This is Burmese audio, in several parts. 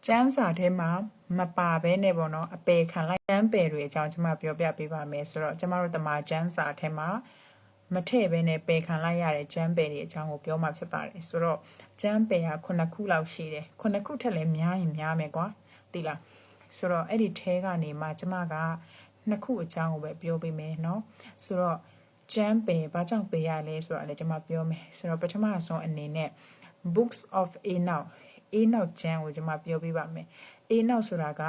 ကျန်းစာထဲမှာမပါဘဲနဲ့ပေါ့နော်အပယ်ခံလိုက်ကျန်းပယ်တွေအကြောင်းကျွန်မပြောပြပေးပါမယ်ဆိုတော့ကျွန်မတို့တမကျန်းစာထဲမှာမထည့်ဘဲနဲ့ပယ်ခံလိုက်ရတဲ့ကျန်းပယ်တွေအကြောင်းကိုပြောမှာဖြစ်ပါတယ်ဆိုတော့ကျန်းပယ်က9ခုလောက်ရှိတယ်9ခုထက်လည်းများရင်များမယ်ကွာသိလားဆိုတော့အဲ့ဒီထဲကနေမှကျွန်မက2ခုအကြောင်းကိုပဲပြောပေးမယ်เนาะဆိုတော့ကျန်းပယ်ဘာကြောင့်ပယ်ရလဲဆိုတော့လည်းကျွန်မပြောမယ်ဆိုတော့ပထမဆုံးအနေနဲ့ books of Enoch Enoch ကျမ်းကိုကျွန်မပြောပြပါမယ် Enoch ဆိုတာက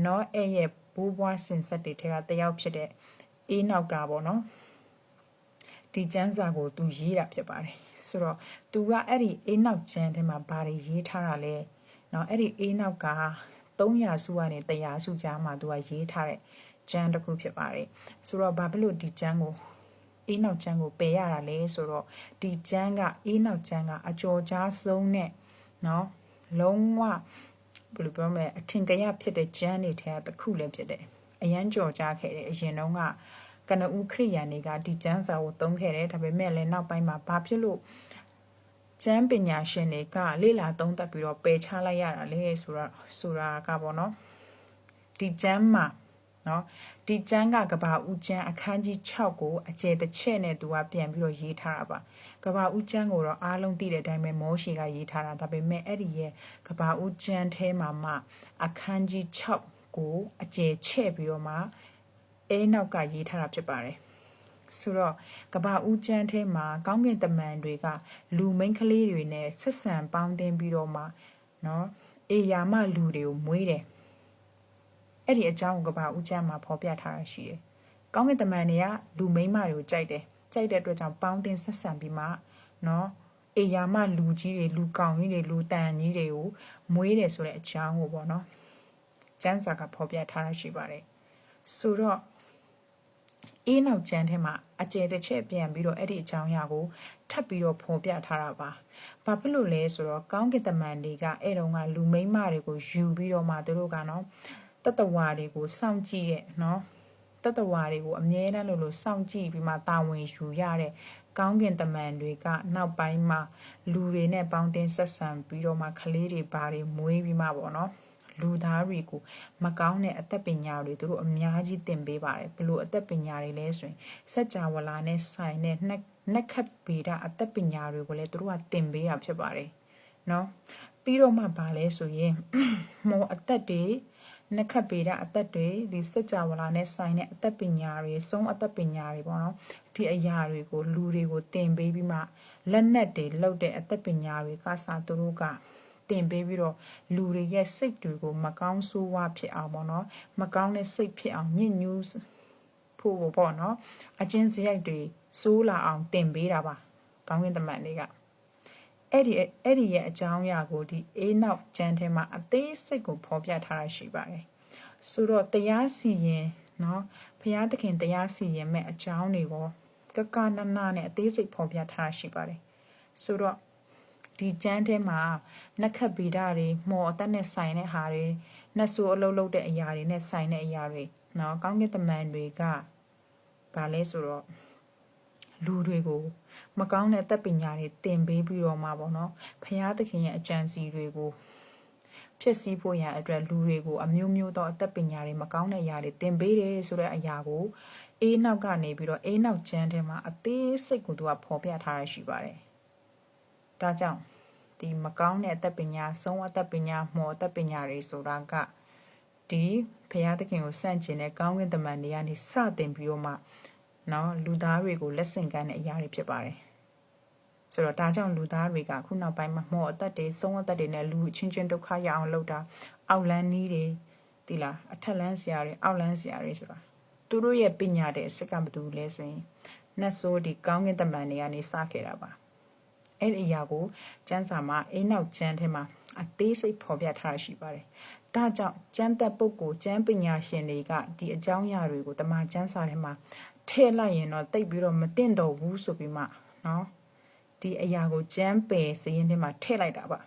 Noah ရဲ့ဘိုးဘွားစင်ဆက်တွေထဲကတစ်ယောက်ဖြစ်တဲ့ Enoch ကပေါ့နော်ဒီကျမ်းစာကိုသူရေးတာဖြစ်ပါတယ်ဆိုတော့သူကအဲ့ဒီ Enoch ကျမ်းထဲမှာဘာတွေရေးထားတာလဲเนาะအဲ့ဒီ Enoch က300စုကနေ100စုကြားမှာသူကရေးထားတဲ့ကျမ်းတစ်ခုဖြစ်ပါတယ်ဆိုတော့ဘာဖြစ်လို့ဒီကျမ်းကိုEnoch ကျမ်းကိုပယ်ရတာလဲဆိုတော့ဒီကျမ်းကEnochကျမ်းကအကျော်ကြားဆုံးနဲ့เนาะလုံးဝဘယ်လိုပြောမလဲအထင်ကရဖြစ်တဲ့ကျမ်းတွေထဲကတစ်ခုလည်းဖြစ်တယ်အရန်ကြော်ကြားခဲ့တယ်အရင်တုန်းကကနဦးခရိယာန်တွေကဒီကျမ်းစာကိုသုံးခဲ့တယ်ဒါပေမဲ့လည်းနောက်ပိုင်းမှာဘာဖြစ်လို့ကျမ်းပညာရှင်တွေကလေ့လာသုံးသပ်ပြီးတော့ပယ်ချလိုက်ရတာလဲဆိုတာကပေါ့နော်ဒီကျမ်းမှာနော်ဒီကျမ်းကကဘာဦးကျမ်းအခန်းကြီး6ကိုအကျယ်တစ်ချက်နဲ့သူကပြန်ပြီးတော့ရေးထားတာပါကဘာဦးကျမ်းကိုတော့အားလုံးသိတဲ့အတိုင်းပဲမောရှေကရေးထားတာဒါပေမဲ့အဲ့ဒီရဲ့ကဘာဦးကျမ်းထဲမှာမှအခန်းကြီး6ကိုအကျယ်ချဲ့ပြီးတော့မှအဲနောက်ကရေးထားတာဖြစ်ပါတယ်ဆိုတော့ကဘာဦးကျမ်းထဲမှာကောင်းကင်တမန်တွေကလူမိန်းကလေးတွေနဲ့ဆက်ဆံပေါင်းတင်ပြီးတော့မှနော်အေယာမလူတွေကိုမွေးတယ်အဲ့ဒီအကြောင်းကိုကဘာဦးကျမ်းမှာဖော်ပြထားတာရှိတယ်။ကောင်းကင်တမန်တွေကလူမိန်းမတွေကိုကြိုက်တယ်။ကြိုက်တဲ့အတွက်ကြောင့်ပေါင်းတင်ဆက်ဆံပြီးမှနော်အေယာမလူကြီးတွေလူကောင်ကြီးတွေလူတန်ကြီးတွေကိုမွေးတယ်ဆိုတဲ့အကြောင်းကိုပေါ့နော်။ကျမ်းစာကဖော်ပြထားတာရှိပါတယ်။ဆိုတော့နောက်ကျမ်းထဲမှာအကျယ်တစ်ချက်ပြန်ပြီးတော့အဲ့ဒီအကြောင်းအရာကိုထပ်ပြီးတော့ဖော်ပြထားတာပါ။ဘာဖြစ်လို့လဲဆိုတော့ကောင်းကင်တမန်တွေကအဲ့တုန်းကလူမိန်းမတွေကိုယူပြီးတော့မှသူတို့ကနော်တတဝါတွေကိုစောင့်ကြည့်ရဲ့နော်တတဝါတွေကိုအမြဲတမ်းလို့စောင့်ကြည့်ပြီးမှတာဝန်ယူရတဲ့ကောင်းကင်တမန်တွေကနောက်ပိုင်းမှာလူတွေနဲ့ပေါင်းတင်ဆက်ဆံပြီးတော့မှကလေးတွေဘာတွေမွေးပြီးမှပေါ့နော်လူသားတွေကိုမကောင်းတဲ့အသက်ပညာတွေသူတို့အများကြီးသင်ပေးပါတယ်ဘလို့အသက်ပညာတွေလဲဆိုရင်စัจ java လာနဲ့ဆိုင်တဲ့နက်ခတ်ဗေဒအသက်ပညာတွေကိုလည်းသူတို့ကသင်ပေးတာဖြစ်ပါတယ်နော်ပြီးတော့မှဘာလဲဆိုရင်မောအသက်တွေနက်ခတ်ဗေဒအသက်တွေဒီစัจ java လာနဲ့ဆိုင်တဲ့အသက်ပညာတွေဆုံးအသက်ပညာတွေပေါ့နော်ဒီအရာတွေကိုလူတွေကိုသင်ပေးပြီးမှလက်နက်တွေလောက်တဲ့အသက်ပညာတွေကစသူတို့ကတင်ပေးပြီးတော့လူတွေရဲ့စိတ်တွေကိုမကောင်းဆိုးဝါးဖြစ်အောင်ပေါ့နော်မကောင်းတဲ့စိတ်ဖြစ်အောင်ညှဉ်းညူးဖို့ပေါ့နော်အချင်းစရိုက်တွေစိုးလာအောင်တင်ပေးတာပါကောင်းကင်တမန်တွေကအဲ့ဒီရဲ့အကြောင်းအရာကိုဒီနောက်ကျမ်းထဲမှာအသေးစိတ်ကိုဖော်ပြထားတာရှိပါတယ်ဆိုတော့တရားစီရင်နော်ဘုရားသခင်တရားစီရင်မဲ့အကြောင်းတွေကိုကကနနနဲ့အသေးစိတ်ဖော်ပြထားတာရှိပါတယ်ဆိုတော့ဒီကျမ်းထဲမှာနက်ခတ်ဗေဒတွေမော်အသက်နဲ့ဆိုင်တဲ့ဟာတွေနတ်ဆိုးအလုပ်လုပ်တဲ့အရာတွေနဲ့ဆိုင်တဲ့အရာတွေနော်ကောင်းကင်တမန်တွေကဘာလဲဆိုတော့လူတွေကိုမကောင်းတဲ့သက်ပညာတွေသင်ပေးပြီးတော့မှပေါ့နော်ဘုရားသခင်ရဲ့အကြံစီတွေကိုဖြစ်စည်းဖို့ရန်အတွက်လူတွေကိုအမျိုးမျိုးသောအသက်ပညာတွေမကောင်းတဲ့အရာတွေသင်ပေးတယ်ဆိုတဲ့အရာကိုနောက်ကနေပြီးတော့နောက်ကျမ်းထဲမှာအသေးစိတ်ကိုသူကဖော်ပြထားရရှိပါတယ်ဒါကြောင့်ဒီမကောင်းတဲ့အသက်ပညာဆုံးအသက်ပညာမော်အသက်ပညာတွေဆိုတာကဒီဘုရားသခင်ကိုစန့်ကျင်တဲ့ကောင်းကင်တမန်တွေကနေစတင်ပြီးတော့မှနော်လူသားတွေကိုလက်ဆင့်ကမ်းတဲ့အရာတွေဖြစ်ပါတယ်ဆိုတော့ဒါကြောင့်လူသားတွေကခုနောက်ပိုင်းမှာမော်အသက်တွေဆုံးအသက်တွေနဲ့လူချင်းဒုက္ခရအောင်လုပ်တာအောက်လန်းနည်းတွေဒီလားအထက်လန်းဆရာတွေအောက်လန်းဆရာတွေဆိုတာသူတို့ရဲ့ပညာတဲ့အစစ်ကမတူလဲဆိုရင်နတ်ဆိုးဒီကောင်းကင်တမန်တွေကနေစခဲ့တာပါအဲ့ဒီအရာကိုကျမ်းစာမှာနောက်ကျမ်းထဲမှာအသေးစိတ်ဖော်ပြထားရှိပါတယ်ဒါကြောင့်ကျမ်းသက်ပုဂ္ဂိုလ်ကျမ်းပညာရှင်တွေကဒီအကြောင်းအရာတွေကိုတမန်ကျမ်းစာထဲမှာထည့်လိုက်ရင်တော့တိတ်ပြီးတော့မတင်တော့ဘူးဆိုပြီးမှနော်ဒီအရာကိုကျမ်းပယ်စရင်ထဲမှာထည့်လိုက်တာပါ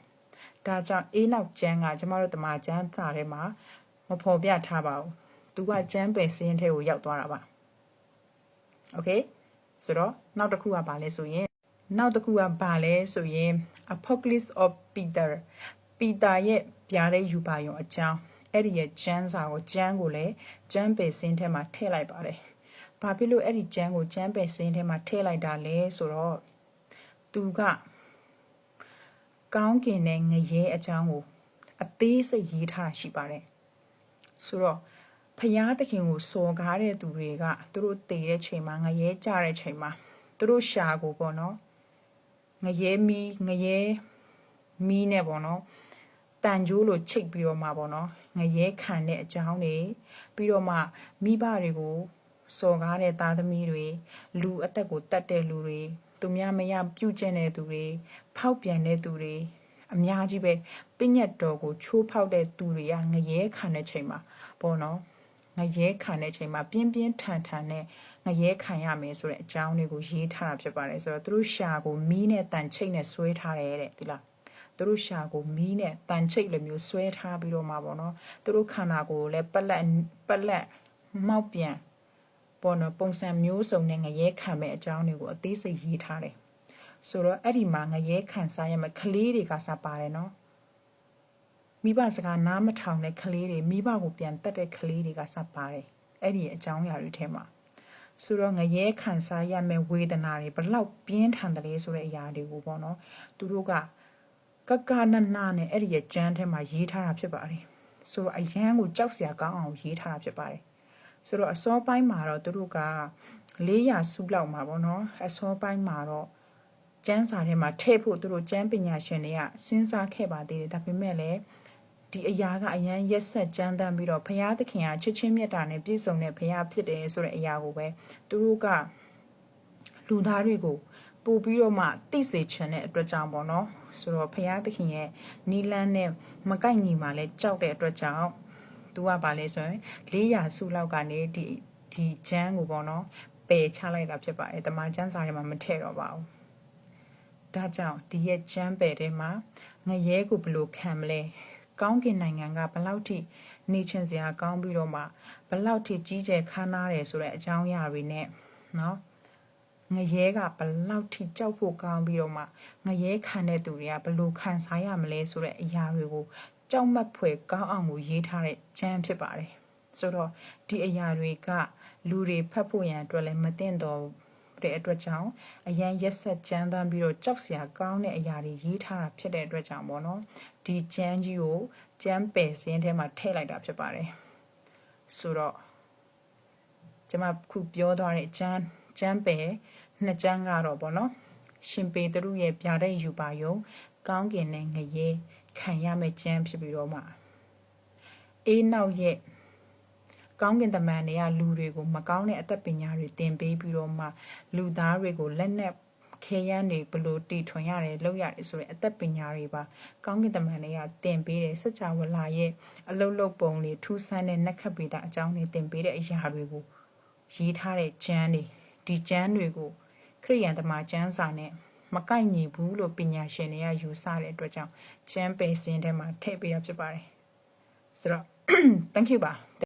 ဒါကြောင့်နောက်ကျမ်းကကျမတို့တမန်ကျမ်းစာထဲမှာမဖော်ပြထားပါဘူးသူကကျမ်းပယ်စရင်ထဲကိုရောက်သွားတာပါโอเคဆိုတော့နောက်တစ်ခုကဘာလဲဆိုရင်Apocalypse of Peter ပီတာရဲ့ပြားတဲ့ယူပါယုံအကြောင်းအဲ့ဒီရဲ့ကျန်းစာကိုကျန်းကိုလည်းကျန်းပယ်စင်းထဲမှာထည့်လိုက်ပါတယ်။ဘာဖြစ်လို့အဲ့ဒီကျန်းကိုကျန်းပယ်စင်းထဲမှာထည့်လိုက်တာလဲဆိုတော့သူကကောင်းကင်နဲ့ငရဲအကြောင်းကိုအသေးစိတ်ရေးထားရှိပါတယ်။ဆိုတော့ဖျားသခင်ကိုစော်ကားတဲ့သူတွေကသူတို့တည်တဲ့ချိန်မှာငရဲကြတဲ့ချိန်မှာသူတို့ရှာကိုပေါ့နော်ငရဲမီးနဲ့ပေါ့နော်တန်ကြိုးလိုချိတ်ပြီးတော့မှပေါ့နော်ငရဲခံတဲ့အကြောင်းတွေပြီးတော့မှမိဘတွေကိုစော်ကားတဲ့သားသမီးတွေလူအသက်ကိုတတ်တဲ့လူတွေသူများမရပြုတ်ကျင့်တဲ့သူတွေဖောက်ပြန်တဲ့သူတွေအများကြီးပဲပညတ်တော်ကိုချိုးဖောက်တဲ့သူတွေကငရဲခံတဲ့ချိန်မှာပေါ့နော်ငရဲခံတဲ့ချိန်မှာပြင်းပြင်းထန်ထန်နဲ့ငရဲခံရမယ်ဆိုတဲ့အကြောင်းတွေကိုရေးထားတာဖြစ်ပါတယ်ဆိုတော့သူတို့ရှာကိုမီးနဲ့တန်ချိတ်နဲ့ဆွဲထားတယ်တဲ့ဒီလားသူတို့ရှာကိုမီးနဲ့တန်ချိတ်လိုမျိုးဆွဲထားပြီးတော့မှပေါ့နော်သူတို့ခန္ဓာကိုယ်လည်းပလက်မှောက်ပြန်ပေါ့နော်ပုံစံမျိုးစုံနဲ့ငရဲခံမဲ့အကြောင်းတွေကိုအသေးစိတ်ရေးထားတယ်ဆိုတော့အဲ့ဒီမှာငရဲခံစားရမယ့်ကလေးတွေကစပါတယ်နော်မိဘစကားနားမထောင်တဲ့ကလေးတွေမိဘကိုပြန်တတ်တဲ့ကလေးတွေကစပါတယ်အဲ့ဒီအကြောင်းအရာတွေထဲမှာဆိုတော့ငရဲခံစားရမယ့်ဝေဒနာတွေဘလောက်ပြင်းထန်တယ်လဲဆိုတဲ့အရာတွေကိုပေါ့နော်သူတို့ကကနနာနဲ့အဲ့ဒီရဲ့ကျမ်းထဲမှာရေးထားတာဖြစ်ပါတယ်ဆိုတော့အရန်ကိုကြောက်စရာကောင်းအောင်ရေးထားတာဖြစ်ပါတယ်ဆိုတော့အစောပိုင်းမှာတော့သူတို့က400စုလောက်မှာပေါ့နော်အစောပိုင်းမှာတော့ကျမ်းစာထဲမှာထည့်ဖို့သူတို့ကျမ်းပညာရှင်တွေကစဉ်းစားခဲ့ပါသေးတယ်ဒါပေမဲ့လည်းဒီအရာကအရန်ရက်ဆက်ကြမ်းတမ်းပြီးတော့ဘုရားသခင်ကချစ်ချင်းမြတ်တာနဲ့ပြည့်စုံတဲ့ဘုရားဖြစ်တယ်ဆိုတဲ့အရာကိုပဲသူတို့ကလူသားတွေကိုပို့ပြီးတော့မှသိစေချင်တဲ့အတွက်ကြောင့်ပေါ့နော်ဆိုတော့ဘုရားသခင်ရဲ့နီလန်းနဲ့မကိုက်ညီမှလည်းကြောက်တဲ့အတွက်ကြောင့်သူကပါလဲဆိုရင်400စုလောက်ကနေဒီကျမ်းကိုပေါ့နော်ပယ်ချလိုက်တာဖြစ်ပါတယ်တမန်ကျမ်းစာထဲမှာမထည့်တော့ပါဘူးဒါကြောင့်ဒီရဲ့ကျမ်းပယ်ထဲမှာငရဲကိုဘယ်လိုခံမလဲကောင်းကင်နိုင်ငံကဘလောက်ထိနေချင်စရာကောင်းပြီးတော့မှဘလောက်ထိကြီးကျယ်ခမ်းနားတယ်ဆိုတဲ့အကြောင်းအရာတွေနဲ့နော်ငရဲကဘလောက်ထိကြောက်ဖို့ကောင်းပြီးတော့မှငရဲခံတဲ့သူတွေကဘလို့ခံစားရမလဲဆိုတဲ့အရာတွေကိုကြောက်မက်ဖွယ်ကောင်းအောင်ကိုရေးထားတဲ့ကျမ်းဖြစ်ပါတယ်ဆိုတော့ဒီအရာတွေကလူတွေဖတ်ဖို့ရန်အတွက်လည်းမသင့်တော်တဲ့အတွက်ကြောင့်အရန်ရက်ဆက်ကြမ်းတမ်းပြီးတော့ကြောက်စရာကောင်းတဲ့အရာတွေရေးထားတာဖြစ်တဲ့အတွက်ကြောင့်ပေါ့နော်ဒီကျမ်းကြီးကိုကျမ်းပယ်စင်းထဲမှာထည့်လိုက်တာဖြစ်ပါတယ်ဆိုတော့ကျွန်မခုပြောသွားတဲ့ကျမ်းပယ်နှစ်ကျမ်းကတော့ပေါ့နော်ရှင်ပေတရုရဲ့ဗျာဒိတ်ယူပါယုံကောင်းကင်နဲ့ငရဲခံရမယ့်ကျမ်းဖြစ်ပြီးတော့မှအေးနောက်ရဲ့ကောင်းကင်တမန်တွေကလူတွေကိုမကောင်းတဲ့အသက်ပညာတွေသင်ပေးပြီးတော့မှလူသားတွေကိုလက်နက်ခဲယမ်းတွေဘလို့တီထွင်ရတယ်လုပ်ရတယ်ဆိုတဲ့အသက်ပညာတွေပါကောင်းကင်တမန်တွေကသင်ပေးတယ်စัจ java လာရဲ့အလုတ်လုတ်ပုံတွေထူးဆန်းတဲ့နက္ခတ်ပေတာအကြောင်းတွေသင်ပေးတဲ့အရာတွေကိုရေးထားတဲ့ကျမ်းတွေဒီကျမ်းတွေကိုခရိယန်တမန်ကျမ်းစာနဲ့မကိုက်ညီဘူးလို့ပညာရှင်တွေကယူဆတဲ့အတွက်ကြောင့်ကျမ်းပယ်စင်းထဲမှာထည့်ပေးတာဖြစ်ပါတယ်ဆိုတော့ thank you ပါ